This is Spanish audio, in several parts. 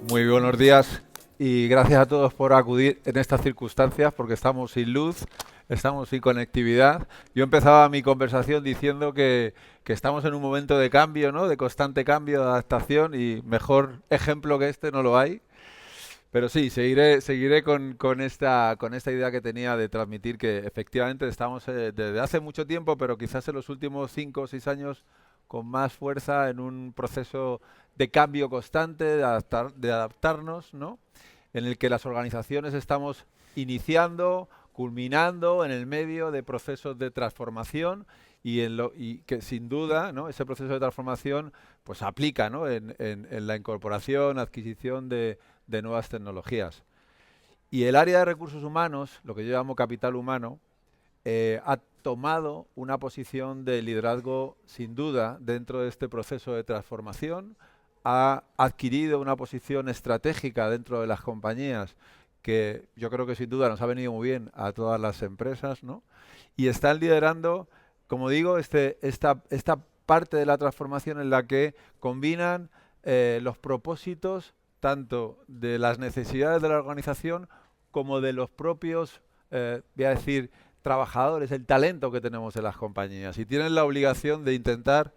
Muy buenos días y gracias a todos por acudir en estas circunstancias porque estamos sin luz, estamos sin conectividad. Yo empezaba mi conversación diciendo que estamos en un momento de cambio, ¿no? De constante cambio, de adaptación y mejor ejemplo que este no lo hay. Pero sí, seguiré con esta idea que tenía de transmitir que efectivamente estamos desde hace mucho tiempo, pero quizás en los últimos 5 o 6 años con más fuerza en un proceso de cambio constante, de adaptarnos, ¿no? En el que las organizaciones estamos iniciando, culminando en el medio de procesos de transformación y que sin duda, ¿no? Ese proceso de transformación pues aplica, ¿no? En la incorporación, adquisición de nuevas tecnologías. Y el área de recursos humanos, lo que yo llamo capital humano, ha tomado una posición de liderazgo sin duda dentro de este proceso de transformación, ha adquirido una posición estratégica dentro de las compañías que yo creo que sin duda nos ha venido muy bien a todas las empresas, ¿no? Y están liderando, como digo, esta parte de la transformación en la que combinan los propósitos tanto de las necesidades de la organización como de los propios, voy a decir, trabajadores, el talento que tenemos en las compañías. Y tienen la obligación de intentar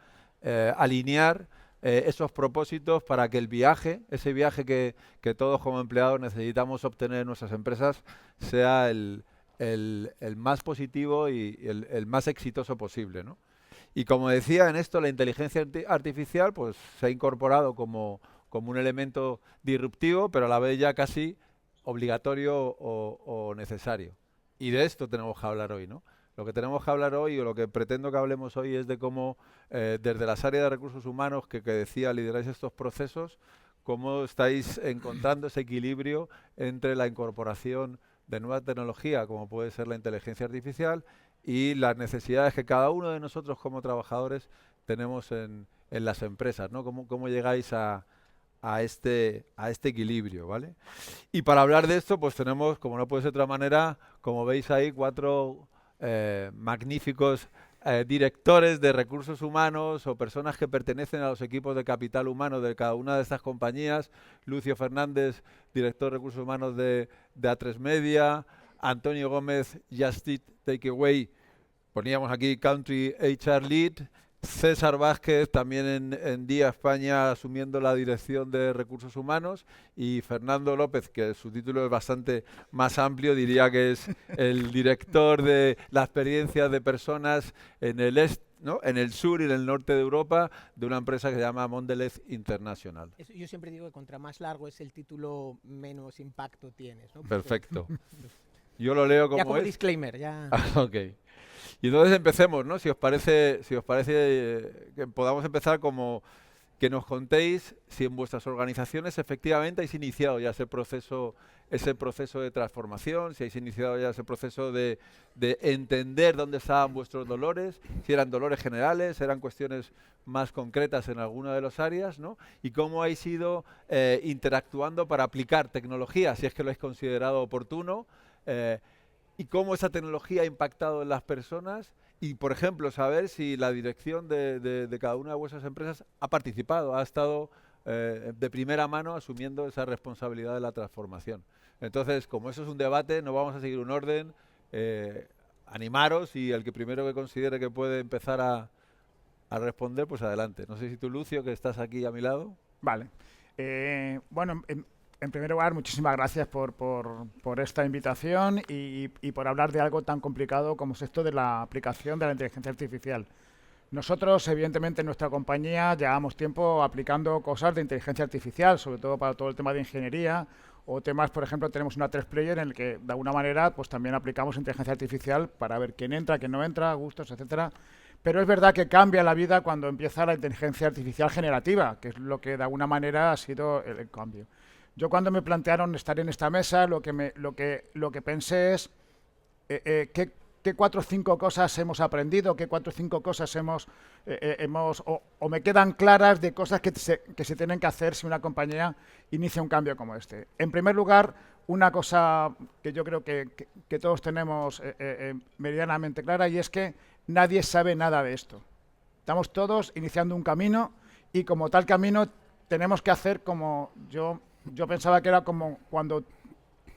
alinear esos propósitos para que el viaje, ese viaje que todos como empleados necesitamos obtener en nuestras empresas, sea el más positivo y el más exitoso posible, ¿no? Y como decía, en esto la inteligencia artificial pues, se ha incorporado como un elemento disruptivo, pero a la vez ya casi obligatorio o necesario. Y de esto tenemos que hablar hoy, ¿no? Lo que tenemos que hablar hoy o lo que pretendo que hablemos hoy es de cómo desde las áreas de recursos humanos que decía lideráis estos procesos, cómo estáis encontrando ese equilibrio entre la incorporación de nueva tecnología, como puede ser la inteligencia artificial, y las necesidades que cada uno de nosotros como trabajadores tenemos en las empresas, ¿no? Cómo llegáis a este equilibrio, ¿vale? Y para hablar de esto, pues tenemos, como no puede ser de otra manera, como veis ahí, cuatro magníficos directores de recursos humanos o personas que pertenecen a los equipos de capital humano de cada una de estas compañías. Lucio Fernández, director de recursos humanos de A3 Media. Antonio Gómez, Just Eat Takeaway, poníamos aquí Country HR Lead. César Vázquez, también en Día España, asumiendo la dirección de recursos humanos, y Fernando López, que su título es bastante más amplio, diría que es el director de la experiencia de personas en el este, ¿no? En el sur y en el norte de Europa, de una empresa que se llama Mondelez International. Yo siempre digo que contra más largo es el título, menos impacto tienes, ¿no? Perfecto. Yo lo leo Ya como es. disclaimer, ya. Ok. Y entonces empecemos, ¿no? Si os parece que podamos empezar como que nos contéis si en vuestras organizaciones efectivamente habéis iniciado ya ese proceso de transformación, si habéis iniciado ya ese proceso de entender dónde estaban vuestros dolores, si eran dolores generales, eran cuestiones más concretas en alguna de las áreas, ¿no? Y cómo habéis ido interactuando para aplicar tecnología, si es que lo habéis considerado oportuno, eh, y cómo esa tecnología ha impactado en las personas y, por ejemplo, saber si la dirección de cada una de vuestras empresas ha participado, ha estado de primera mano asumiendo esa responsabilidad de la transformación. Entonces, como eso es un debate, no vamos a seguir un orden. Animaros y el que primero que considere que puede empezar a responder, pues adelante. No sé si tú, Lucio, que estás aquí a mi lado. Vale. Bueno, en primer lugar, muchísimas gracias por esta invitación y por hablar de algo tan complicado como es esto de la aplicación de la inteligencia artificial. Nosotros, evidentemente, en nuestra compañía llevamos tiempo aplicando cosas de inteligencia artificial, sobre todo para todo el tema de ingeniería o temas, por ejemplo, tenemos una 3-player en el que, de alguna manera, pues también aplicamos inteligencia artificial para ver quién entra, quién no entra, gustos, etcétera. Pero es verdad que cambia la vida cuando empieza la inteligencia artificial generativa, que es lo que, de alguna manera, ha sido el cambio. Yo cuando me plantearon estar en esta mesa, lo que pensé es qué 4 o 5 cosas hemos aprendido, qué 4 o 5 cosas o me quedan claras de cosas que se tienen que hacer si una compañía inicia un cambio como este. En primer lugar, una cosa que yo creo que todos tenemos medianamente clara, y es que nadie sabe nada de esto. Estamos todos iniciando un camino y como tal camino tenemos que hacer como yo pensaba que era como cuando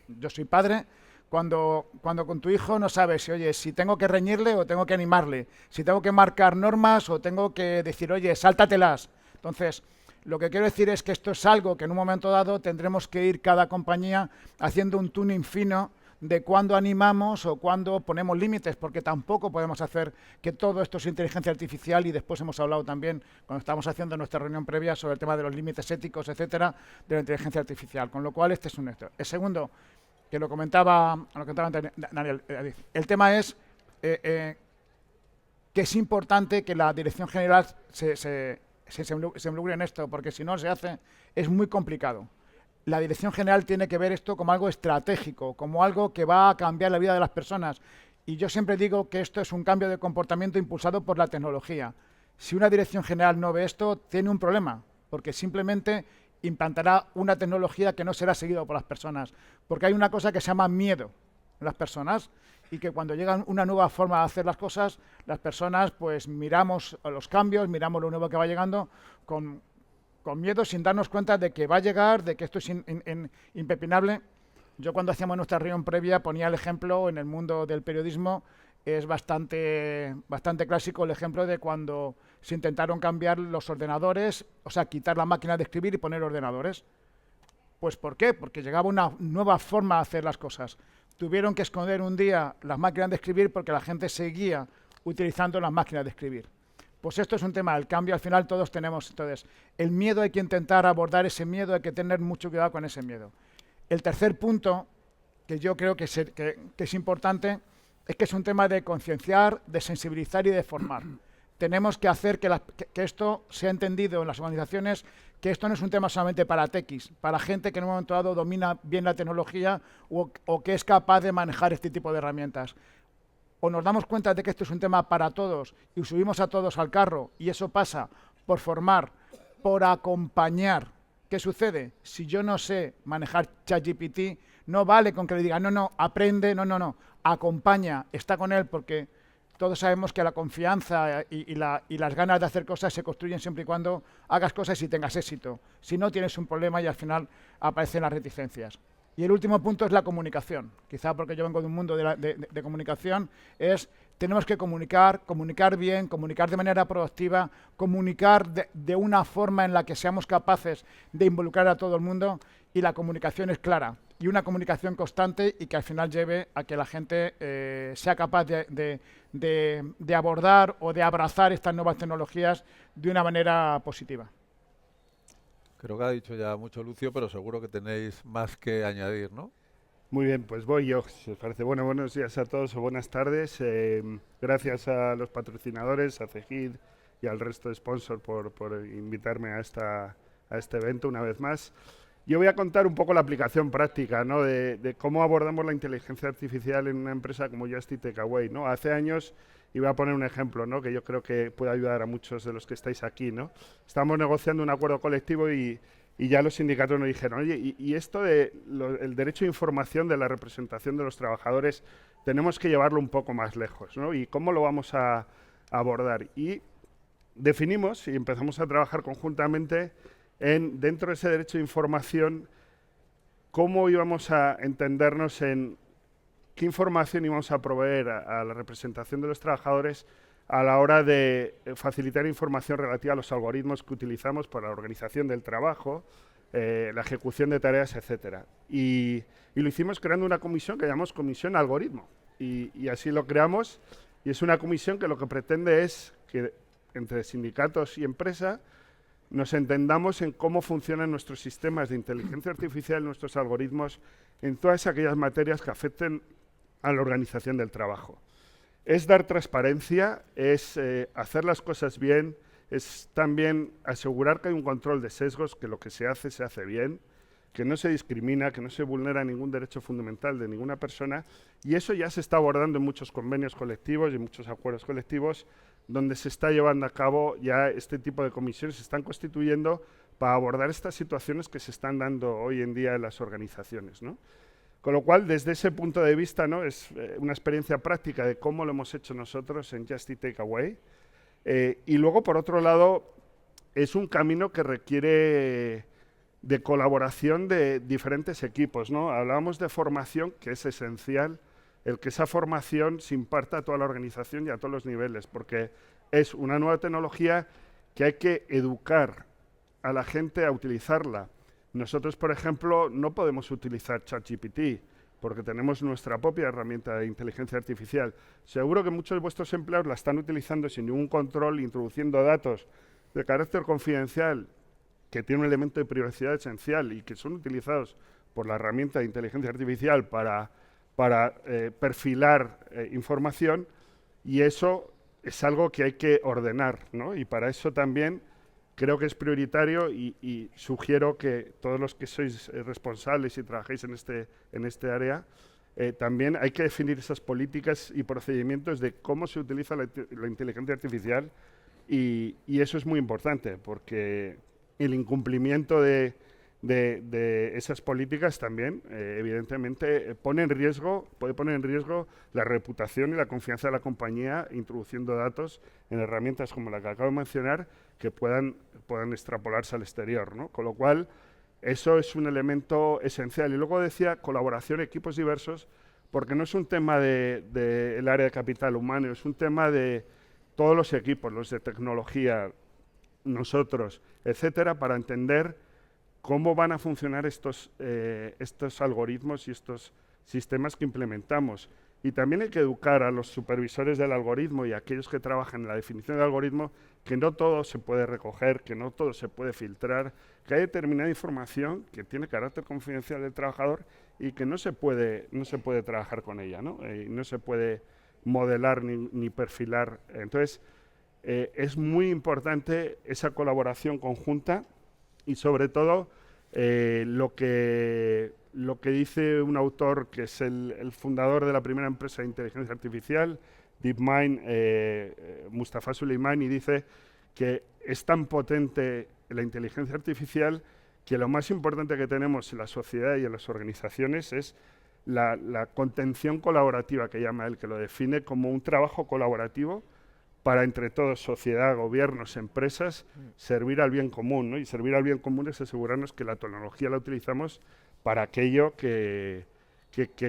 yo soy padre, cuando con tu hijo no sabes si, oye, si tengo que reñirle o tengo que animarle, si tengo que marcar normas o tengo que decir, oye, sáltatelas. Entonces, lo que quiero decir es que esto es algo que en un momento dado tendremos que ir cada compañía haciendo un tuning fino de cuándo animamos o cuándo ponemos límites, porque tampoco podemos hacer que todo esto es inteligencia artificial y después hemos hablado también, cuando estábamos haciendo nuestra reunión previa, sobre el tema de los límites éticos, etcétera, de la inteligencia artificial. Con lo cual, este es un hecho. El segundo, que lo comentaba Daniel, el tema es que es importante que la dirección general se involucre en esto, porque si no se hace, es muy complicado. La dirección general tiene que ver esto como algo estratégico, como algo que va a cambiar la vida de las personas. Y yo siempre digo que esto es un cambio de comportamiento impulsado por la tecnología. Si una dirección general no ve esto, tiene un problema, porque simplemente implantará una tecnología que no será seguida por las personas. Porque hay una cosa que se llama miedo en las personas y que cuando llega una nueva forma de hacer las cosas, las personas pues miramos los cambios, miramos lo nuevo que va llegando con miedo, sin darnos cuenta de que va a llegar, de que esto es impepinable. Yo cuando hacíamos nuestra reunión previa ponía el ejemplo en el mundo del periodismo, es bastante clásico el ejemplo de cuando se intentaron cambiar los ordenadores, o sea, quitar la máquina de escribir y poner ordenadores. Pues ¿por qué? Porque llegaba una nueva forma de hacer las cosas. Tuvieron que esconder un día las máquinas de escribir porque la gente seguía utilizando las máquinas de escribir. Pues esto es un tema del cambio, al final todos tenemos. Entonces, el miedo hay que intentar abordar ese miedo, hay que tener mucho cuidado con ese miedo. El tercer punto, que yo creo que es importante, es que es un tema de concienciar, de sensibilizar y de formar. Tenemos que hacer que esto sea entendido en las organizaciones, que esto no es un tema solamente para tequis, para gente que en un momento dado domina bien la tecnología o que es capaz de manejar este tipo de herramientas. O nos damos cuenta de que esto es un tema para todos y subimos a todos al carro y eso pasa por formar, por acompañar. ¿Qué sucede? Si yo no sé manejar ChatGPT, no vale con que le diga, no, aprende, no, acompaña, está con él porque todos sabemos que la confianza y las ganas de hacer cosas se construyen siempre y cuando hagas cosas y tengas éxito. Si no, tienes un problema y al final aparecen las reticencias. Y el último punto es la comunicación. Quizá porque yo vengo de un mundo de comunicación, tenemos que comunicar bien, comunicar de manera proactiva, comunicar de una forma en la que seamos capaces de involucrar a todo el mundo y la comunicación es clara y una comunicación constante y que al final lleve a que la gente sea capaz de abordar o de abrazar estas nuevas tecnologías de una manera positiva. Creo que ha dicho ya mucho Lucio, pero seguro que tenéis más que añadir, ¿no? Muy bien, pues voy yo, si os parece. Bueno, buenos días a todos o buenas tardes. Gracias a los patrocinadores, a CEGID y al resto de sponsors por invitarme a este evento una vez más. Yo voy a contar un poco la aplicación práctica, ¿no? de cómo abordamos la inteligencia artificial en una empresa como Just Eat Takeaway, ¿no? Hace años, y voy a poner un ejemplo, ¿no? Que yo creo que puede ayudar a muchos de los que estáis aquí, ¿no? Estamos negociando un acuerdo colectivo y ya los sindicatos nos dijeron, oye, y esto el derecho a información de la representación de los trabajadores tenemos que llevarlo un poco más lejos, ¿no? ¿Y cómo lo vamos a abordar? Y definimos y empezamos a trabajar conjuntamente dentro de ese derecho de información, cómo íbamos a entendernos en qué información íbamos a proveer a la representación de los trabajadores a la hora de facilitar información relativa a los algoritmos que utilizamos para la organización del trabajo, la ejecución de tareas, etcétera. Y lo hicimos creando una comisión que llamamos Comisión Algoritmo. Y así lo creamos. Y es una comisión que lo que pretende es que entre sindicatos y empresa nos entendamos en cómo funcionan nuestros sistemas de inteligencia artificial, nuestros algoritmos, en todas aquellas materias que afecten a la organización del trabajo. Es dar transparencia, es hacer las cosas bien, es también asegurar que hay un control de sesgos, que lo que se hace bien, que no se discrimina, que no se vulnera ningún derecho fundamental de ninguna persona, y eso ya se está abordando en muchos convenios colectivos y en muchos acuerdos colectivos, donde se está llevando a cabo ya este tipo de comisiones, se están constituyendo para abordar estas situaciones que se están dando hoy en día en las organizaciones, ¿no? Con lo cual, desde ese punto de vista, ¿no? Es una experiencia práctica de cómo lo hemos hecho nosotros en Just Eat Takeaway. Y luego, por otro lado, es un camino que requiere de colaboración de diferentes equipos, ¿no? Hablábamos de formación, que es esencial, el que esa formación se imparta a toda la organización y a todos los niveles, porque es una nueva tecnología que hay que educar a la gente a utilizarla. Nosotros, por ejemplo, no podemos utilizar ChatGPT, porque tenemos nuestra propia herramienta de inteligencia artificial. Seguro que muchos de vuestros empleados la están utilizando sin ningún control, introduciendo datos de carácter confidencial, que tiene un elemento de privacidad esencial y que son utilizados por la herramienta de inteligencia artificial para perfilar información, y eso es algo que hay que ordenar, ¿no? Y para eso también creo que es prioritario y sugiero que todos los que sois responsables y trabajáis en este área, también hay que definir esas políticas y procedimientos de cómo se utiliza la inteligencia artificial, y eso es muy importante, porque el incumplimiento de esas políticas también, evidentemente, puede poner en riesgo la reputación y la confianza de la compañía, introduciendo datos en herramientas como la que acabo de mencionar, que puedan extrapolarse al exterior, ¿no? Con lo cual, eso es un elemento esencial. Y luego decía colaboración, equipos diversos, porque no es un tema del área de capital humano, es un tema de todos los equipos, los de tecnología, nosotros, etcétera, para entender cómo van a funcionar estos algoritmos y estos sistemas que implementamos. Y también hay que educar a los supervisores del algoritmo y a aquellos que trabajan en la definición del algoritmo, que no todo se puede recoger, que no todo se puede filtrar, que hay determinada información que tiene carácter confidencial del trabajador y que no se puede trabajar con ella, ¿no? No se puede modelar ni perfilar. Entonces, es muy importante esa colaboración conjunta. Y sobre todo, lo que dice un autor que es el fundador de la primera empresa de inteligencia artificial, DeepMind, Mustafa Suleyman, y dice que es tan potente la inteligencia artificial que lo más importante que tenemos en la sociedad y en las organizaciones es la contención colaborativa, que llama él, que lo define como un trabajo colaborativo para entre todos, sociedad, gobiernos, empresas, servir al bien común, ¿no? Y servir al bien común es asegurarnos que la tecnología la utilizamos para aquello que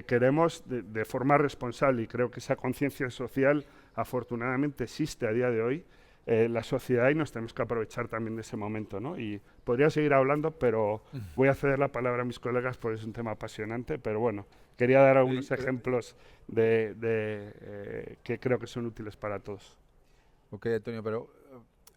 queremos de forma responsable, y creo que esa conciencia social afortunadamente existe a día de hoy la sociedad, y nos tenemos que aprovechar también de ese momento, ¿no? Y podría seguir hablando, pero voy a ceder la palabra a mis colegas porque es un tema apasionante, pero bueno, quería dar algunos ejemplos que creo que son útiles para todos. Ok, Antonio, pero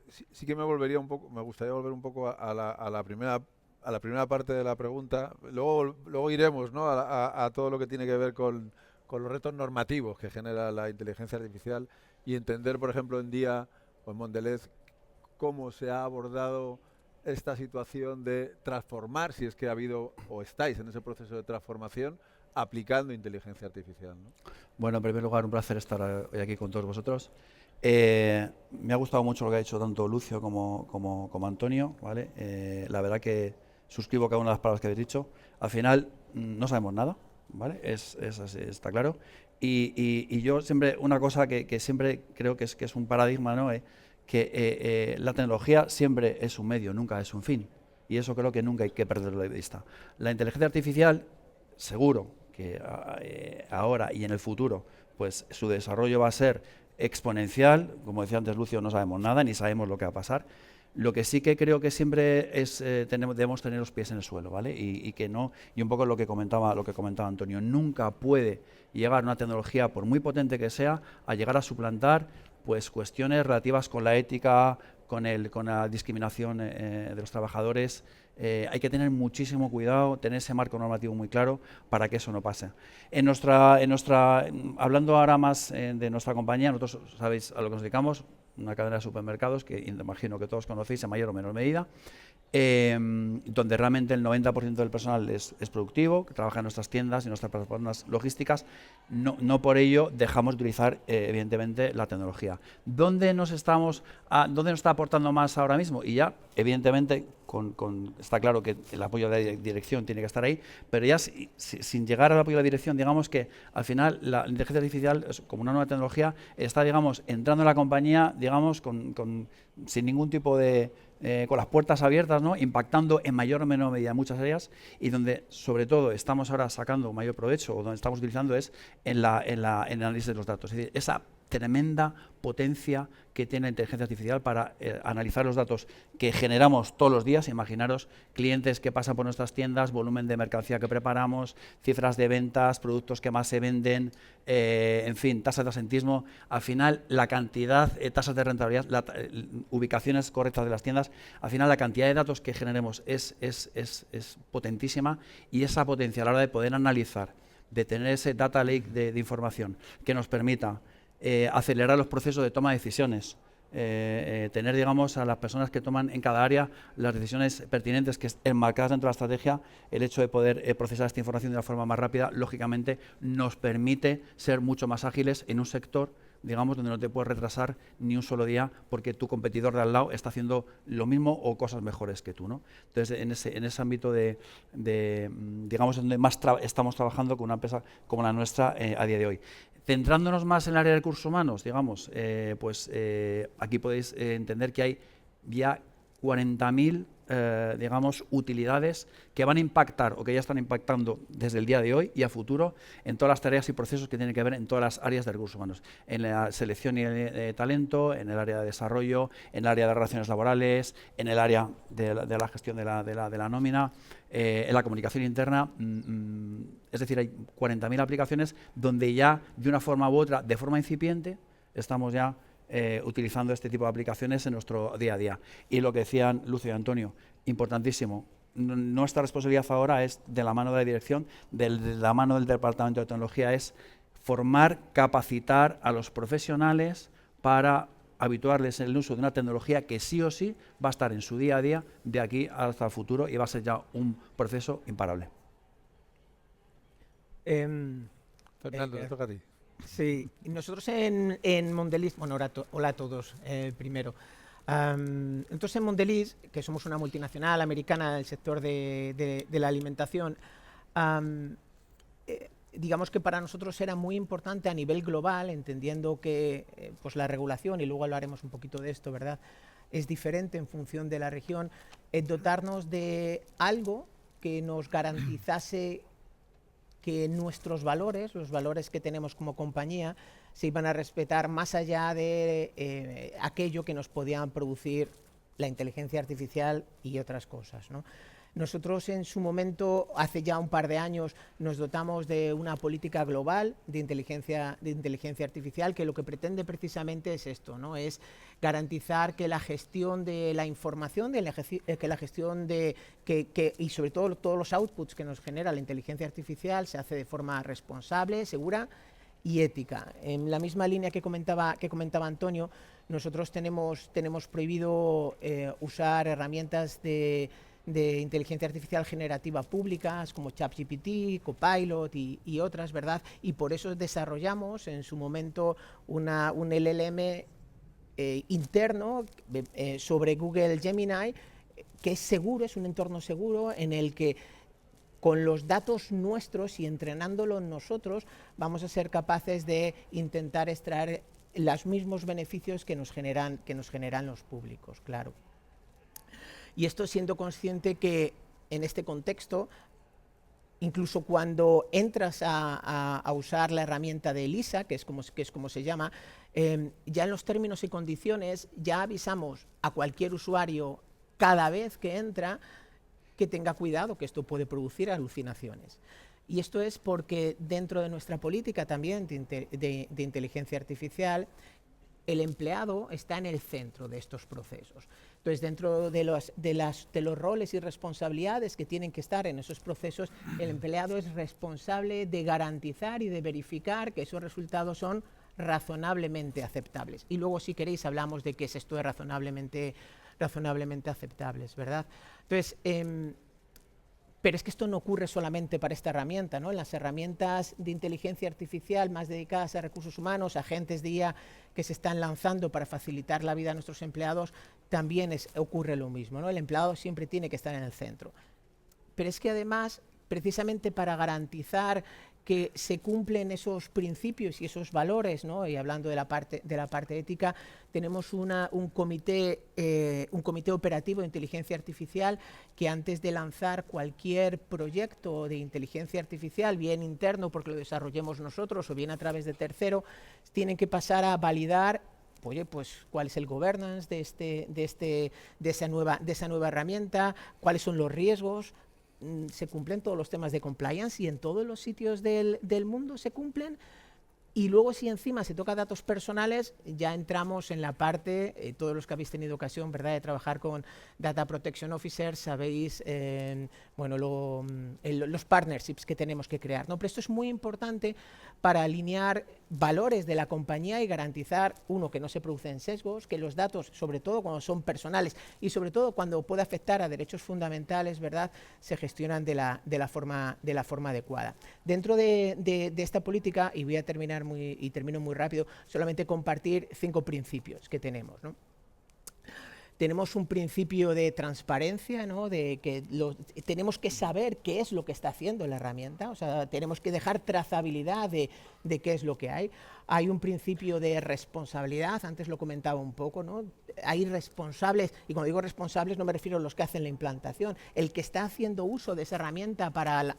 sí que me gustaría volver un poco a la primera parte de la pregunta. Luego iremos, ¿no?, a todo lo que tiene que ver con los retos normativos que genera la inteligencia artificial, y entender, por ejemplo, en Día o en Mondelez, cómo se ha abordado esta situación de transformar, si es que ha habido o estáis en ese proceso de transformación, aplicando inteligencia artificial, ¿no? Bueno, en primer lugar, un placer estar hoy aquí con todos vosotros. Me ha gustado mucho lo que ha dicho tanto Lucio como Antonio, ¿vale? La verdad que suscribo cada una de las palabras que habéis dicho. Al final no sabemos nada, ¿vale? Es así, está claro. Y yo siempre, una cosa que siempre creo que es un paradigma, ¿no? Que la tecnología siempre es un medio, nunca es un fin. Y eso creo que nunca hay que perderlo de vista. La inteligencia artificial, seguro que ahora y en el futuro, pues su desarrollo va a ser exponencial. Como decía antes Lucio, no sabemos nada, ni sabemos lo que va a pasar. Lo que sí que creo que siempre es debemos tener los pies en el suelo, ¿vale? Y un poco lo que comentaba Antonio, nunca puede llegar una tecnología, por muy potente que sea, a llegar a suplantar pues cuestiones relativas con la ética, con la discriminación de los trabajadores. Hay que tener muchísimo cuidado, tener ese marco normativo muy claro para que eso no pase. Hablando ahora más de nuestra compañía, nosotros sabéis a lo que nos dedicamos, una cadena de supermercados que imagino que todos conocéis en mayor o menor medida, donde realmente el 90% del personal es productivo, que trabaja en nuestras tiendas y nuestras plataformas logísticas. No por ello dejamos de utilizar, evidentemente, la tecnología. ¿Dónde nos está aportando más ahora mismo? Y ya, evidentemente, está claro que el apoyo de la dirección tiene que estar ahí, pero ya sin llegar al apoyo de la dirección, digamos que al final la inteligencia artificial, como una nueva tecnología, está, digamos, entrando en la compañía, digamos, sin ningún tipo de... con las puertas abiertas, ¿no? Impactando en mayor o menor medida en muchas áreas, y donde sobre todo estamos ahora sacando mayor provecho, o donde estamos utilizando es en el análisis de los datos. Es decir, esa tremenda potencia que tiene la inteligencia artificial para analizar los datos que generamos todos los días. Imaginaros clientes que pasan por nuestras tiendas, volumen de mercancía que preparamos, cifras de ventas, productos que más se venden, en fin, tasas de asentismo. Al final, la cantidad, tasas de rentabilidad, ubicaciones correctas de las tiendas, al final la cantidad de datos que generemos es potentísima, y esa potencia a la hora de poder analizar, de tener ese data lake de información que nos permita acelerar los procesos de toma de decisiones, tener, digamos, a las personas que toman en cada área las decisiones pertinentes, que es enmarcadas dentro de la estrategia. El hecho de poder procesar esta información de una forma más rápida, lógicamente, nos permite ser mucho más ágiles en un sector, digamos, donde no te puedes retrasar ni un solo día porque tu competidor de al lado está haciendo lo mismo o cosas mejores que tú, ¿no? Entonces, en ese ámbito digamos, donde más estamos trabajando con una empresa como la nuestra a día de hoy. Centrándonos más en el área de recursos humanos, digamos, aquí podéis entender que hay ya 40.000 digamos, utilidades que van a impactar o que ya están impactando desde el día de hoy y a futuro en todas las tareas y procesos que tienen que ver en todas las áreas de recursos humanos, en la selección y talento, en el área de desarrollo, en el área de relaciones laborales, en el área de la gestión de la nómina, en la comunicación interna. Es decir, hay 40.000 aplicaciones donde ya, de una forma u otra, de forma incipiente, estamos ya utilizando este tipo de aplicaciones en nuestro día a día. Y lo que decían Lucio y Antonio, importantísimo, nuestra responsabilidad ahora es, de la mano de la dirección, de la mano del Departamento de Tecnología, es formar, capacitar a los profesionales para habituarles en el uso de una tecnología que sí o sí va a estar en su día a día de aquí hasta el futuro, y va a ser ya un proceso imparable. Fernando, te toca a ti. Sí, nosotros en Mondelez, bueno, hola a todos, primero. Entonces en Mondelez, que somos una multinacional americana del sector de la alimentación, digamos que para nosotros era muy importante a nivel global, entendiendo que pues la regulación, y luego hablaremos un poquito de esto, ¿verdad?, es diferente en función de la región, dotarnos de algo que nos garantizase que nuestros valores, los valores que tenemos como compañía, se iban a respetar más allá de aquello que nos podían producir la inteligencia artificial y otras cosas, ¿no? Nosotros en su momento, hace ya un par de años, nos dotamos de una política global de inteligencia artificial, que lo que pretende precisamente es esto, ¿no? Es garantizar que la gestión de la información, que la gestión y sobre todo todos los outputs que nos genera la inteligencia artificial se hace de forma responsable, segura y ética. En la misma línea que comentaba Antonio, nosotros tenemos prohibido usar herramientas de inteligencia artificial generativa públicas como ChatGPT, Copilot y otras, ¿verdad? Y por eso desarrollamos en su momento un LLM interno sobre Google Gemini, que es seguro, es un entorno seguro en el que con los datos nuestros y entrenándolo nosotros vamos a ser capaces de intentar extraer los mismos beneficios que nos generan los públicos, claro. Y esto siendo consciente que en este contexto, incluso cuando entras a usar la herramienta de Elisa, que es como se llama, ya en los términos y condiciones ya avisamos a cualquier usuario cada vez que entra que tenga cuidado, que esto puede producir alucinaciones. Y esto es porque dentro de nuestra política también de inteligencia artificial, el empleado está en el centro de estos procesos. Entonces, dentro de los roles y responsabilidades que tienen que estar en esos procesos, el empleado es responsable de garantizar y de verificar que esos resultados son razonablemente aceptables. Y luego, si queréis, hablamos de qué es esto de razonablemente aceptables, ¿verdad? Entonces, Pero es que esto no ocurre solamente para esta herramienta, ¿no? En las herramientas de inteligencia artificial más dedicadas a recursos humanos, agentes de IA que se están lanzando para facilitar la vida a nuestros empleados, también ocurre lo mismo, ¿no? El empleado siempre tiene que estar en el centro. Pero es que además, precisamente para garantizar que se cumplen esos principios y esos valores, ¿no? Y hablando de la parte ética, tenemos un comité operativo de inteligencia artificial que antes de lanzar cualquier proyecto de inteligencia artificial, bien interno porque lo desarrollemos nosotros o bien a través de tercero, tienen que pasar a validar, oye, pues cuál es el governance de esa nueva herramienta, cuáles son los riesgos. Se cumplen todos los temas de compliance y en todos los sitios del mundo se cumplen. Y luego si encima se toca datos personales, ya entramos en la parte, todos los que habéis tenido ocasión, ¿verdad?, de trabajar con Data Protection Officers, sabéis los partnerships que tenemos que crear, ¿no? Pero esto es muy importante para alinear valores de la compañía y garantizar, uno, que no se producen sesgos, que los datos, sobre todo cuando son personales y sobre todo cuando puede afectar a derechos fundamentales, ¿verdad?, se gestionan de la forma adecuada. Dentro de esta política, y voy a termino muy rápido, solamente compartir 5 principios que tenemos, ¿no? Tenemos un principio de transparencia, ¿no? De que tenemos que saber qué es lo que está haciendo la herramienta, o sea, tenemos que dejar trazabilidad de qué es lo que hay. Hay un principio de responsabilidad, antes lo comentaba un poco, ¿no? Hay responsables, y cuando digo responsables no me refiero a los que hacen la implantación, el que está haciendo uso de esa herramienta para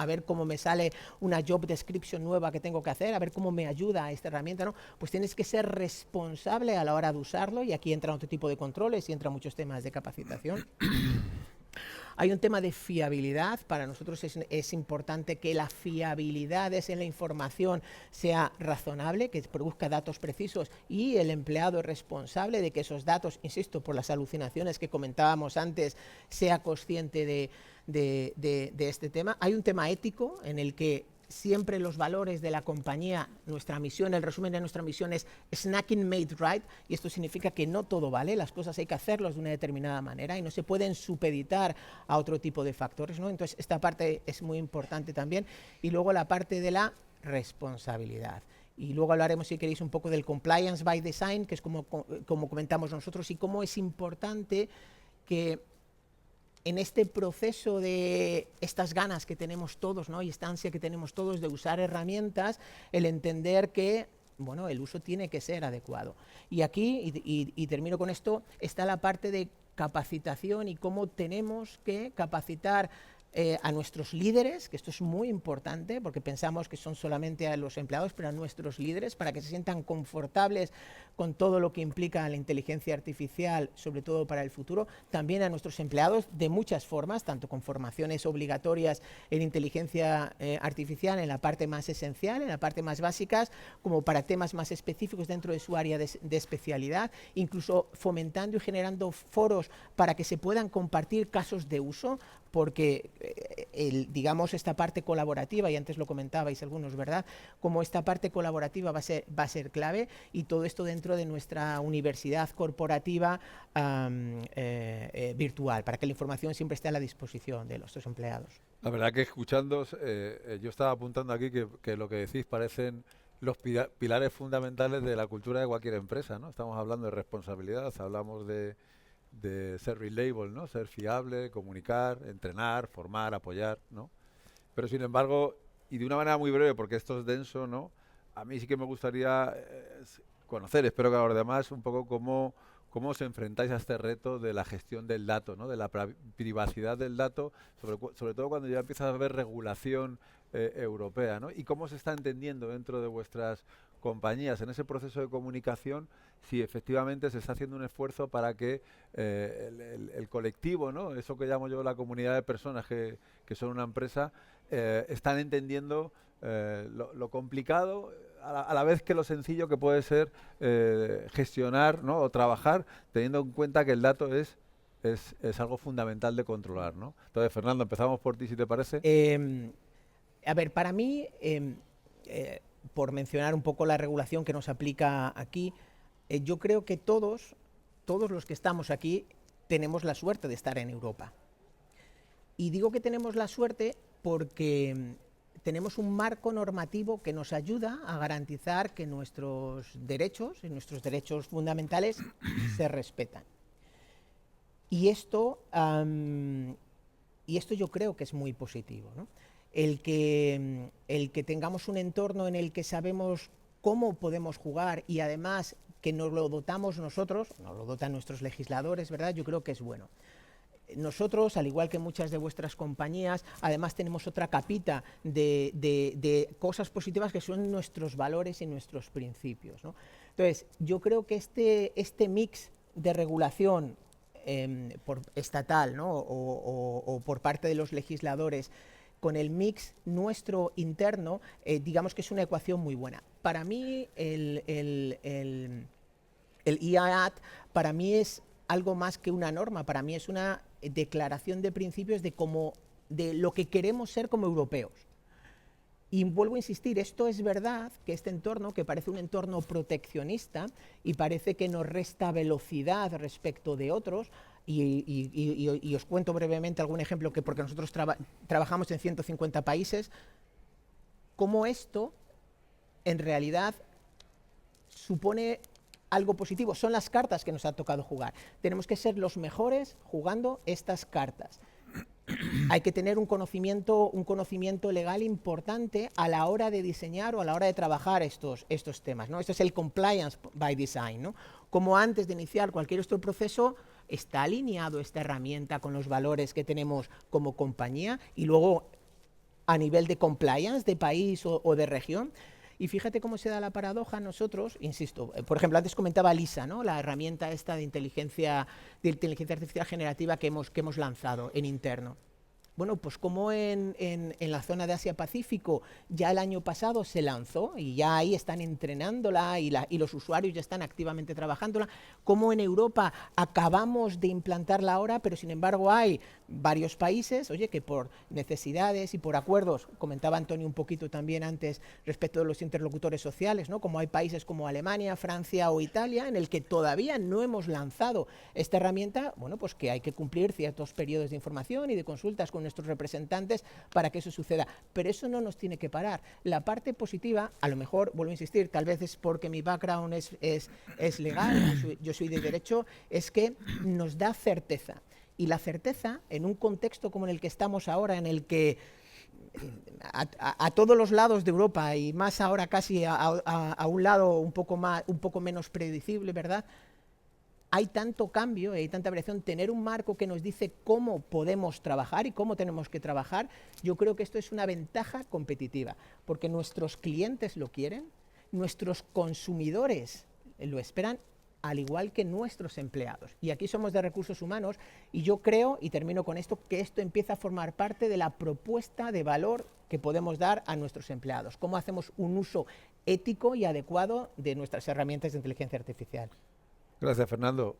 a ver cómo me sale una job description nueva que tengo que hacer, a ver cómo me ayuda a esta herramienta, ¿no? Pues tienes que ser responsable a la hora de usarlo, y aquí entran otro tipo de controles y entran muchos temas de capacitación. Hay un tema de fiabilidad. Para nosotros es importante que la fiabilidad en la información sea razonable, que produzca datos precisos y el empleado es responsable de que esos datos, insisto, por las alucinaciones que comentábamos antes, sea consciente de este tema. Hay un tema ético en el que siempre los valores de la compañía, nuestra misión, el resumen de nuestra misión es snacking made right, y esto significa que no todo vale, las cosas hay que hacerlas de una determinada manera y no se pueden supeditar a otro tipo de factores, ¿no? Entonces esta parte es muy importante también. Y luego la parte de la responsabilidad. Y luego hablaremos, si queréis, un poco del compliance by design, que es como comentamos nosotros, y cómo es importante que en este proceso de estas ganas que tenemos todos, ¿no?, y esta ansia que tenemos todos de usar herramientas, el entender que, bueno, el uso tiene que ser adecuado. Y aquí, y termino con esto, está la parte de capacitación y cómo tenemos que capacitar a nuestros líderes, que esto es muy importante porque pensamos que son solamente a los empleados, pero a nuestros líderes, para que se sientan confortables con todo lo que implica la inteligencia artificial, sobre todo para el futuro. También a nuestros empleados de muchas formas, tanto con formaciones obligatorias en inteligencia artificial, en la parte más esencial, en la parte más básicas, como para temas más específicos dentro de su área de especialidad, incluso fomentando y generando foros para que se puedan compartir casos de uso, porque digamos esta parte colaborativa, y antes lo comentabais algunos, ¿verdad?, como esta parte colaborativa va a ser clave, y todo esto dentro de nuestra universidad corporativa virtual, para que la información siempre esté a la disposición de nuestros empleados. La verdad que escuchándoos, yo estaba apuntando aquí que lo que decís parecen los pilares fundamentales de la cultura de cualquier empresa, ¿no? Estamos hablando de responsabilidad, hablamos de ser reliable, ¿no?, ser fiable, comunicar, entrenar, formar, apoyar, ¿no? Pero sin embargo, y de una manera muy breve, porque esto es denso, ¿no?, a mí sí que me gustaría conocer, espero que a los demás, un poco cómo os enfrentáis a este reto de la gestión del dato, ¿no?, de la privacidad del dato, sobre todo cuando ya empieza a haber regulación europea, ¿no? Y cómo se está entendiendo dentro de vuestras compañías en ese proceso de comunicación, si efectivamente se está haciendo un esfuerzo para que el colectivo, ¿no?, eso que llamo yo la comunidad de personas que son una empresa, están entendiendo lo complicado a la vez que lo sencillo que puede ser gestionar, ¿no?, o trabajar, teniendo en cuenta que el dato es algo fundamental de controlar, ¿no? Entonces, Fernando, empezamos por ti, si te parece. A ver, para mí, por mencionar un poco la regulación que nos aplica aquí, yo creo que todos los que estamos aquí tenemos la suerte de estar en Europa. Y digo que tenemos la suerte porque tenemos un marco normativo que nos ayuda a garantizar que nuestros derechos y nuestros derechos fundamentales se respetan. Y esto yo creo que es muy positivo, ¿no? El que tengamos un entorno en el que sabemos cómo podemos jugar y además que nos lo dotamos nosotros, nos lo dotan nuestros legisladores, ¿verdad? Yo creo que es bueno. Nosotros, al igual que muchas de vuestras compañías, además tenemos otra capita de cosas positivas que son nuestros valores y nuestros principios, ¿no? Entonces, yo creo que este mix de regulación por estatal, ¿no? o por parte de los legisladores, con el mix nuestro interno, digamos que es una ecuación muy buena. Para mí, el IAAT, para mí es algo más que una norma, para mí es una declaración de principios de lo que queremos ser como europeos. Y vuelvo a insistir, esto es verdad que este entorno, que parece un entorno proteccionista y parece que nos resta velocidad respecto de otros, y os cuento brevemente algún ejemplo, que porque nosotros trabajamos en 150 países, cómo esto en realidad supone algo positivo. Son las cartas que nos ha tocado jugar. Tenemos que ser los mejores jugando estas cartas. Hay que tener un conocimiento legal importante a la hora de diseñar o a la hora de trabajar estos temas, ¿no? Esto es el compliance by design, ¿no? Como antes de iniciar cualquier otro proceso, está alineado esta herramienta con los valores que tenemos como compañía y luego a nivel de compliance de país o de región. Y fíjate cómo se da la paradoja. Nosotros, insisto, por ejemplo, antes comentaba Lisa, ¿no? La herramienta esta de inteligencia artificial generativa que hemos lanzado en interno. Bueno, pues como en la zona de Asia-Pacífico ya el año pasado se lanzó y ya ahí están entrenándola y los usuarios ya están activamente trabajándola, como en Europa acabamos de implantarla ahora, pero sin embargo hay varios países, oye, que por necesidades y por acuerdos, comentaba Antonio un poquito también antes respecto de los interlocutores sociales, ¿no? Como hay países como Alemania, Francia o Italia en el que todavía no hemos lanzado esta herramienta, bueno, pues que hay que cumplir ciertos periodos de información y de consultas con nuestros representantes para que eso suceda. Pero eso no nos tiene que parar. La parte positiva, a lo mejor, vuelvo a insistir, tal vez es porque mi background es legal, yo soy de derecho, es que nos da certeza. Y la certeza, en un contexto como en el que estamos ahora, en el que a todos los lados de Europa y más ahora casi a un lado un poco menos predecible, ¿verdad? Hay tanto cambio, hay tanta variación, tener un marco que nos dice cómo podemos trabajar y cómo tenemos que trabajar, yo creo que esto es una ventaja competitiva, porque nuestros clientes lo quieren, nuestros consumidores lo esperan, al igual que nuestros empleados. Y aquí somos de recursos humanos y yo creo, y termino con esto, que esto empieza a formar parte de la propuesta de valor que podemos dar a nuestros empleados. Cómo hacemos un uso ético y adecuado de nuestras herramientas de inteligencia artificial. Gracias, Fernando.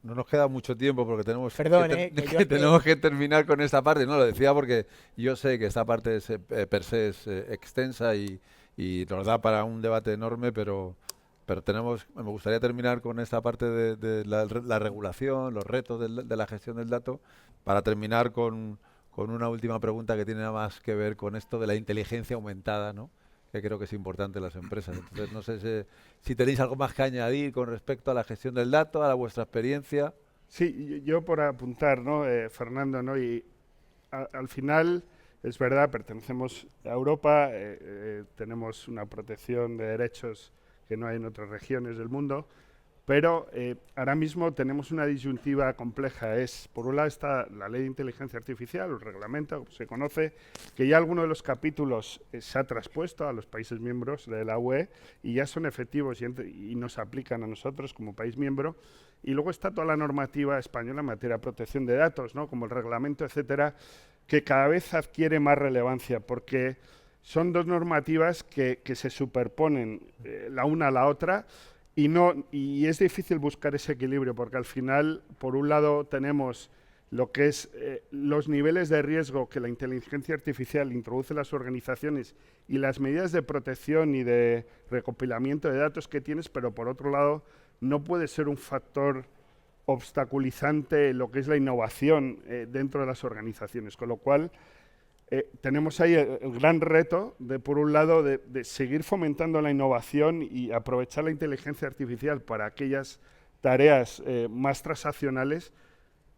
No nos queda mucho tiempo porque tenemos, tenemos que terminar con esta parte. No, lo decía porque yo sé que esta parte es, per se es extensa y nos da para un debate enorme, pero me gustaría terminar con esta parte de la regulación, los retos de la gestión del dato, para terminar con una última pregunta que tiene nada más que ver con esto de la inteligencia aumentada, ¿no? Que creo que es importante en las empresas. Entonces, no sé si tenéis algo más que añadir con respecto a la gestión del dato, a vuestra experiencia. Sí, yo por apuntar, ¿no? Fernando, ¿no? Y al final, es verdad, pertenecemos a Europa, tenemos una protección de derechos que no hay en otras regiones del mundo, pero ahora mismo tenemos una disyuntiva compleja. Por un lado está la ley de inteligencia artificial, el reglamento, como se conoce, que ya alguno de los capítulos se ha traspuesto a los países miembros de la UE y ya son efectivos y nos aplican a nosotros como país miembro. Y luego está toda la normativa española en materia de protección de datos, ¿no? Como el reglamento, etcétera, que cada vez adquiere más relevancia porque son dos normativas que se superponen la una a la otra. Y es difícil buscar ese equilibrio porque al final, por un lado, tenemos lo que es los niveles de riesgo que la inteligencia artificial introduce en las organizaciones y las medidas de protección y de recopilamiento de datos que tienes, pero por otro lado, no puede ser un factor obstaculizante lo que es la innovación dentro de las organizaciones, con lo cual tenemos ahí el gran reto de, por un lado, de seguir fomentando la innovación y aprovechar la inteligencia artificial para aquellas tareas más transaccionales,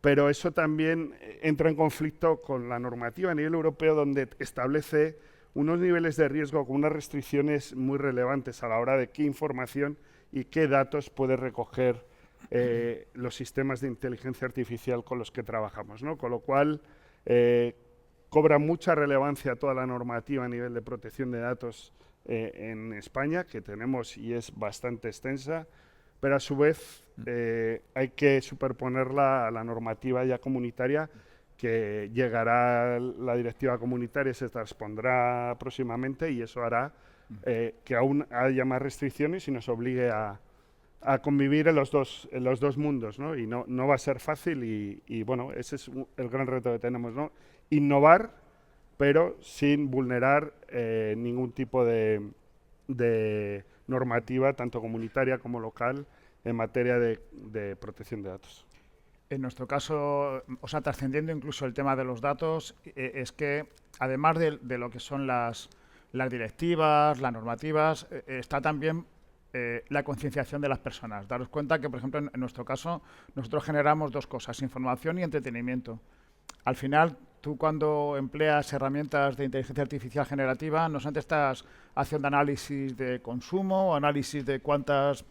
pero eso también entra en conflicto con la normativa a nivel europeo, donde establece unos niveles de riesgo con unas restricciones muy relevantes a la hora de qué información y qué datos puede recoger los sistemas de inteligencia artificial con los que trabajamos, ¿no? Con lo cual, cobra mucha relevancia toda la normativa a nivel de protección de datos en España, que tenemos y es bastante extensa, pero a su vez hay que superponerla a la normativa ya comunitaria, que llegará la directiva comunitaria, se transpondrá próximamente y eso hará que aún haya más restricciones y nos obligue a convivir en los dos mundos, ¿no? Y no va a ser fácil y bueno, ese es el gran reto que tenemos, ¿no? Innovar, pero sin vulnerar ningún tipo de normativa, tanto comunitaria como local, en materia de protección de datos. En nuestro caso, o sea, trascendiendo incluso el tema de los datos, es que además de lo que son las directivas, las normativas, está también la concienciación de las personas. Daros cuenta que, por ejemplo, en nuestro caso, nosotros generamos dos cosas, información y entretenimiento. Al final, tú cuando empleas herramientas de inteligencia artificial generativa, no solamente estás haciendo análisis de consumo, análisis de cuántos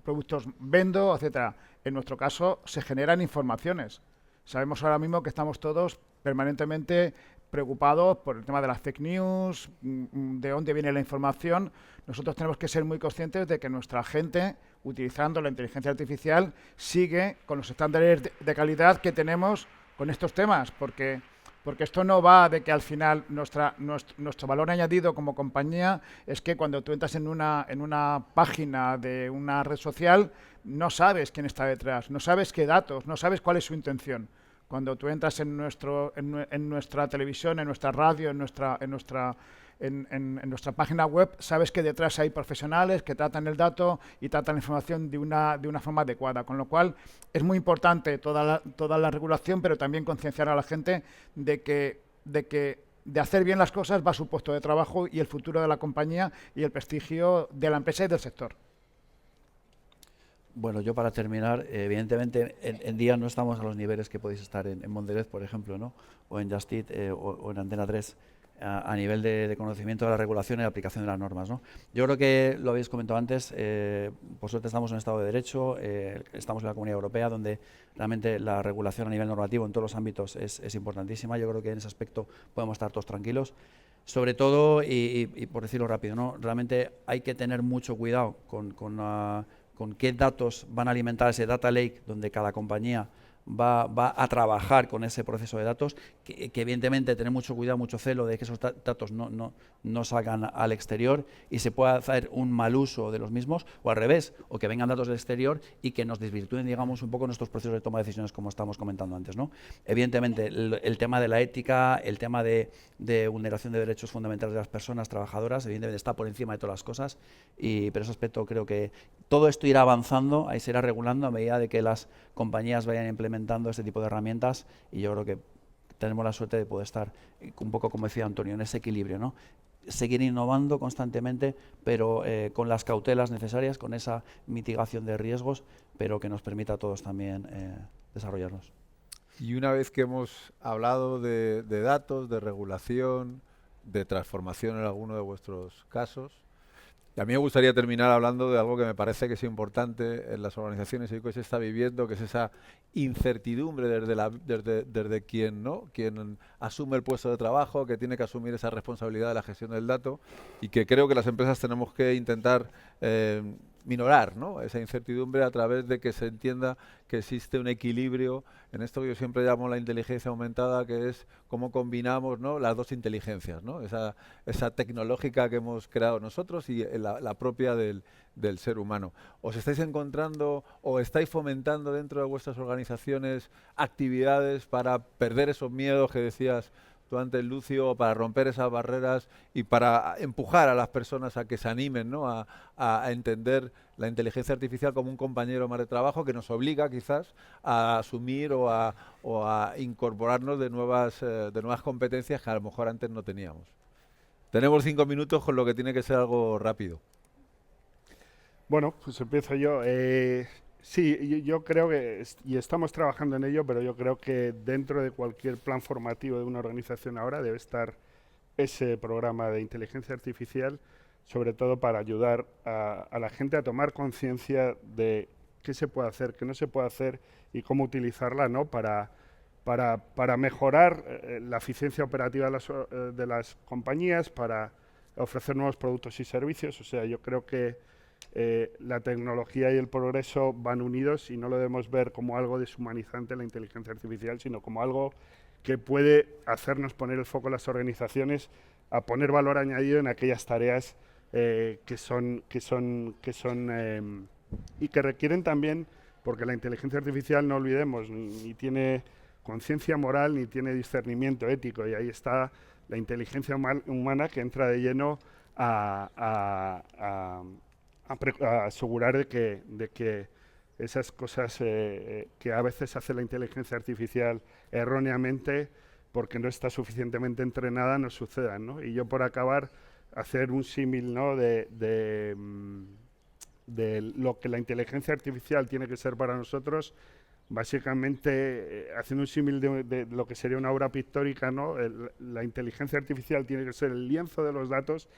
productos vendo, etcétera. En nuestro caso, se generan informaciones. Sabemos ahora mismo que estamos todos permanentemente preocupados por el tema de las fake news, de dónde viene la información. Nosotros tenemos que ser muy conscientes de que nuestra gente, utilizando la inteligencia artificial, sigue con los estándares de calidad que tenemos con estos temas, porque esto no va de que al final nuestro valor añadido como compañía es que cuando tú entras en una página de una red social, no sabes quién está detrás, no sabes qué datos, no sabes cuál es su intención. Cuando tú entras en nuestra televisión, en nuestra radio, en nuestra página web, sabes que detrás hay profesionales que tratan el dato y tratan la información de una forma adecuada. Con lo cual, es muy importante toda la regulación, pero también concienciar a la gente de hacer bien las cosas va a su puesto de trabajo y el futuro de la compañía y el prestigio de la empresa y del sector. Bueno, yo para terminar, evidentemente en día no estamos a los niveles que podéis estar en Mondelez, por ejemplo, ¿no? O en Just Eat o en Antena 3, a nivel de conocimiento de la regulación y la aplicación de las normas, ¿no? Yo creo que lo habéis comentado antes, por suerte estamos en un Estado de Derecho, estamos en la Comunidad Europea, donde realmente la regulación a nivel normativo en todos los ámbitos es importantísima. Yo creo que en ese aspecto podemos estar todos tranquilos. Sobre todo, y por decirlo rápido, ¿no? Realmente hay que tener mucho cuidado con qué datos van a alimentar ese data lake, donde cada compañía va a trabajar con ese proceso de datos, que evidentemente tener mucho cuidado, mucho celo de que esos datos no salgan al exterior y se pueda hacer un mal uso de los mismos, o al revés, o que vengan datos del exterior y que nos desvirtúen, digamos, un poco nuestros procesos de toma de decisiones, como estamos comentando antes, ¿no? Evidentemente, el tema de la ética, el tema de vulneración de derechos fundamentales de las personas trabajadoras, evidentemente está por encima de todas las cosas, pero ese aspecto creo que todo esto irá avanzando, ahí se irá regulando a medida de que las compañías vayan implementando este tipo de herramientas, y yo creo que tenemos la suerte de poder estar, un poco como decía Antonio, en ese equilibrio, ¿no? Seguir innovando constantemente, pero con las cautelas necesarias, con esa mitigación de riesgos, pero que nos permita a todos también desarrollarnos. Y una vez que hemos hablado de datos, de regulación, de transformación en alguno de vuestros casos, y a mí me gustaría terminar hablando de algo que me parece que es importante en las organizaciones y que se está viviendo, que es esa incertidumbre desde quien asume el puesto de trabajo, que tiene que asumir esa responsabilidad de la gestión del dato, y que creo que las empresas tenemos que intentar minorar, ¿no?, esa incertidumbre a través de que se entienda que existe un equilibrio en esto que yo siempre llamo la inteligencia aumentada, que es cómo combinamos, ¿no?, las dos inteligencias, ¿no?, esa tecnológica que hemos creado nosotros y la propia del ser humano. ¿Os estáis encontrando o estáis fomentando dentro de vuestras organizaciones actividades para perder esos miedos que decías tú antes, Lucio, para romper esas barreras y para empujar a las personas a que se animen, ¿no? a entender la inteligencia artificial como un compañero más de trabajo que nos obliga quizás a asumir o a incorporarnos de nuevas competencias que a lo mejor antes no teníamos. Tenemos 5 minutos, con lo que tiene que ser algo rápido. Bueno, pues empiezo yo. Sí, yo creo que, y estamos trabajando en ello, pero yo creo que dentro de cualquier plan formativo de una organización ahora debe estar ese programa de inteligencia artificial, sobre todo para ayudar a la gente a tomar conciencia de qué se puede hacer, qué no se puede hacer y cómo utilizarla, ¿no? para mejorar la eficiencia operativa de las compañías, para ofrecer nuevos productos y servicios. O sea, yo creo que la tecnología y el progreso van unidos y no lo debemos ver como algo deshumanizante la inteligencia artificial, sino como algo que puede hacernos poner el foco en las organizaciones a poner valor añadido en aquellas tareas que son y que requieren también, porque la inteligencia artificial, no olvidemos, ni tiene conciencia moral ni tiene discernimiento ético, y ahí está la inteligencia humana que entra de lleno a asegurar de que esas cosas que a veces hace la inteligencia artificial erróneamente porque no está suficientemente entrenada no sucedan, ¿no? Y yo, por acabar, hacer un símil, ¿no? de lo que la inteligencia artificial tiene que ser para nosotros, básicamente haciendo un símil de lo que sería una obra pictórica, ¿no? La inteligencia artificial tiene que ser el lienzo de los datos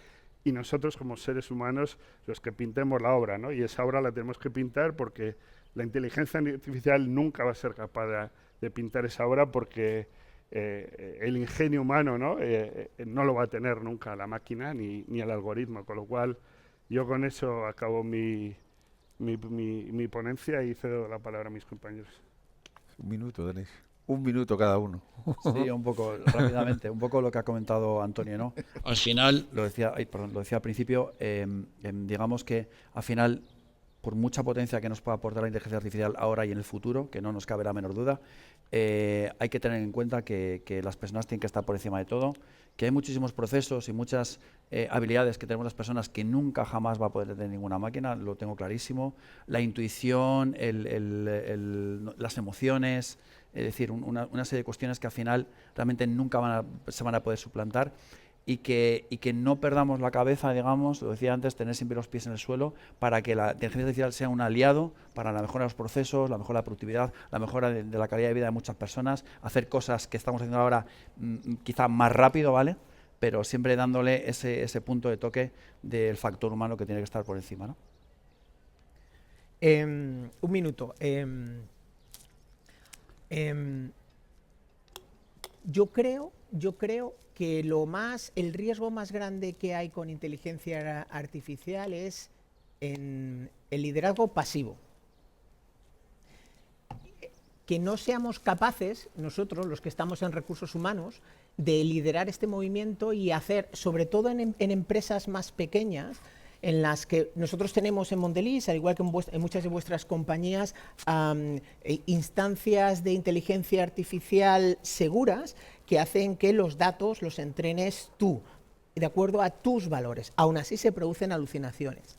y nosotros, como seres humanos, los que pintemos la obra, ¿no? Y esa obra la tenemos que pintar porque la inteligencia artificial nunca va a ser capaz de pintar esa obra, porque el ingenio humano, ¿no? No lo va a tener nunca la máquina ni el algoritmo, con lo cual yo con eso acabo mi ponencia y cedo la palabra a mis compañeros. 1 minuto tenéis. 1 minuto cada uno. Sí, un poco rápidamente, un poco lo que ha comentado Antonio, ¿no? Al final, lo decía al principio, digamos que al final, por mucha potencia que nos pueda aportar la inteligencia artificial ahora y en el futuro, que no nos cabe la menor duda, hay que tener en cuenta que las personas tienen que estar por encima de todo, que hay muchísimos procesos y muchas habilidades que tenemos las personas que nunca jamás va a poder tener ninguna máquina, lo tengo clarísimo. La intuición, las emociones, es decir, una serie de cuestiones que al final realmente nunca se van a poder suplantar, y que no perdamos la cabeza, digamos, lo decía antes, tener siempre los pies en el suelo, para que la inteligencia artificial sea un aliado para la mejora de los procesos, la mejora de la productividad, la mejora de la calidad de vida de muchas personas, hacer cosas que estamos haciendo ahora quizá más rápido, ¿vale? Pero siempre dándole ese punto de toque del factor humano que tiene que estar por encima, ¿no? 1 minuto. Yo creo que el riesgo más grande que hay con inteligencia artificial es en el liderazgo pasivo. Que no seamos capaces, nosotros, los que estamos en recursos humanos, de liderar este movimiento y hacer, sobre todo en empresas más pequeñas, en las que nosotros tenemos en Mondelez, al igual que en muchas de vuestras compañías, instancias de inteligencia artificial seguras que hacen que los datos los entrenes tú, de acuerdo a tus valores. Aún así se producen alucinaciones.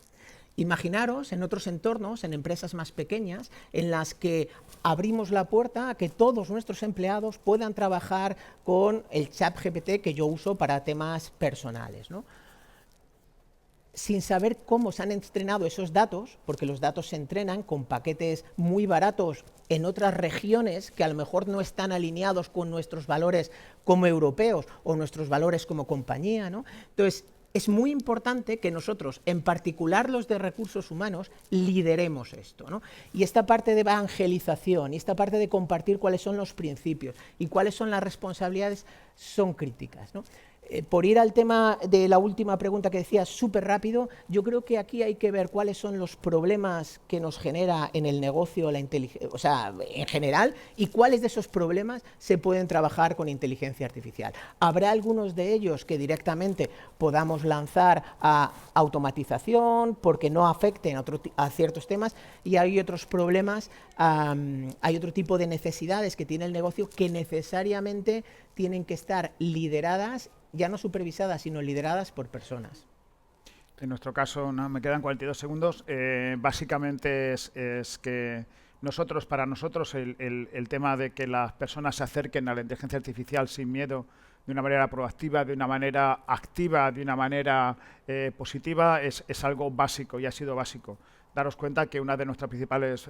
Imaginaros en otros entornos, en empresas más pequeñas, en las que abrimos la puerta a que todos nuestros empleados puedan trabajar con el ChatGPT que yo uso para temas personales, ¿no? Sin saber cómo se han entrenado esos datos, porque los datos se entrenan con paquetes muy baratos en otras regiones que a lo mejor no están alineados con nuestros valores como europeos o nuestros valores como compañía, ¿no? Entonces, es muy importante que nosotros, en particular los de recursos humanos, lideremos esto, ¿no? Y esta parte de evangelización y esta parte de compartir cuáles son los principios y cuáles son las responsabilidades son críticas, ¿no? por ir al tema de la última pregunta que decías súper rápido, yo creo que aquí hay que ver cuáles son los problemas que nos genera en el negocio la inteligencia, o sea, en general, y cuáles de esos problemas se pueden trabajar con inteligencia artificial. Habrá algunos de ellos que directamente podamos lanzar a automatización porque no afecten a ciertos temas, y hay otros problemas, hay otro tipo de necesidades que tiene el negocio que necesariamente tienen que estar lideradas, ya no supervisadas, sino lideradas por personas. En nuestro caso, no, me quedan 42 segundos. Básicamente es que para nosotros, el tema de que las personas se acerquen a la inteligencia artificial sin miedo, de una manera proactiva, de una manera activa, de una manera positiva, es algo básico y ha sido básico. Daros cuenta que una de nuestras principales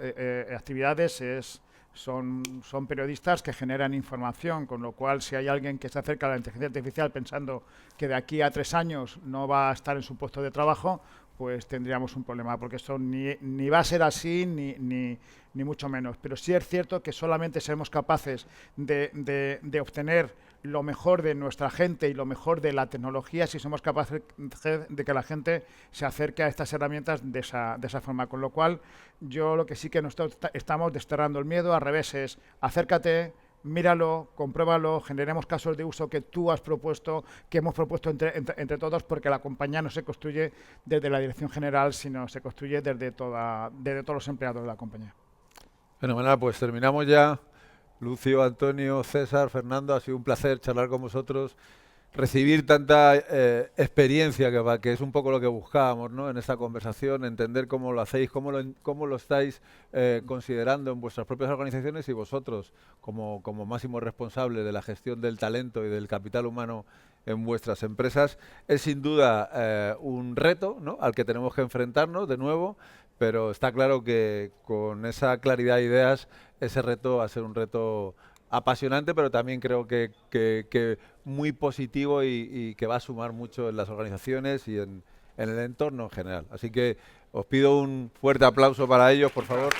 actividades son periodistas que generan información, con lo cual si hay alguien que se acerca a la inteligencia artificial pensando que de aquí a 3 años no va a estar en su puesto de trabajo, pues tendríamos un problema, porque eso ni va a ser así ni mucho menos. Pero sí es cierto que solamente seremos capaces de obtener lo mejor de nuestra gente y lo mejor de la tecnología si somos capaces de que la gente se acerque a estas herramientas de esa forma. Con lo cual, yo lo que sí que nosotros estamos desterrando el miedo, al revés, es acércate, míralo, compruébalo, generemos casos de uso que tú has propuesto, que hemos propuesto entre todos, porque la compañía no se construye desde la dirección general, sino se construye desde todos los empleados de la compañía. Fenomenal, pues terminamos ya. Lucio, Antonio, César, Fernando, ha sido un placer charlar con vosotros, recibir tanta experiencia que es un poco lo que buscábamos, ¿no?, en esta conversación, entender cómo lo hacéis, cómo lo estáis considerando en vuestras propias organizaciones y vosotros como máximo responsable de la gestión del talento y del capital humano en vuestras empresas. Es sin duda un reto, ¿no?, al que tenemos que enfrentarnos de nuevo, pero está claro que con esa claridad de ideas ese reto va a ser un reto apasionante, pero también creo que muy positivo y que va a sumar mucho en las organizaciones y en el entorno en general. Así que os pido un fuerte aplauso para ellos, por favor.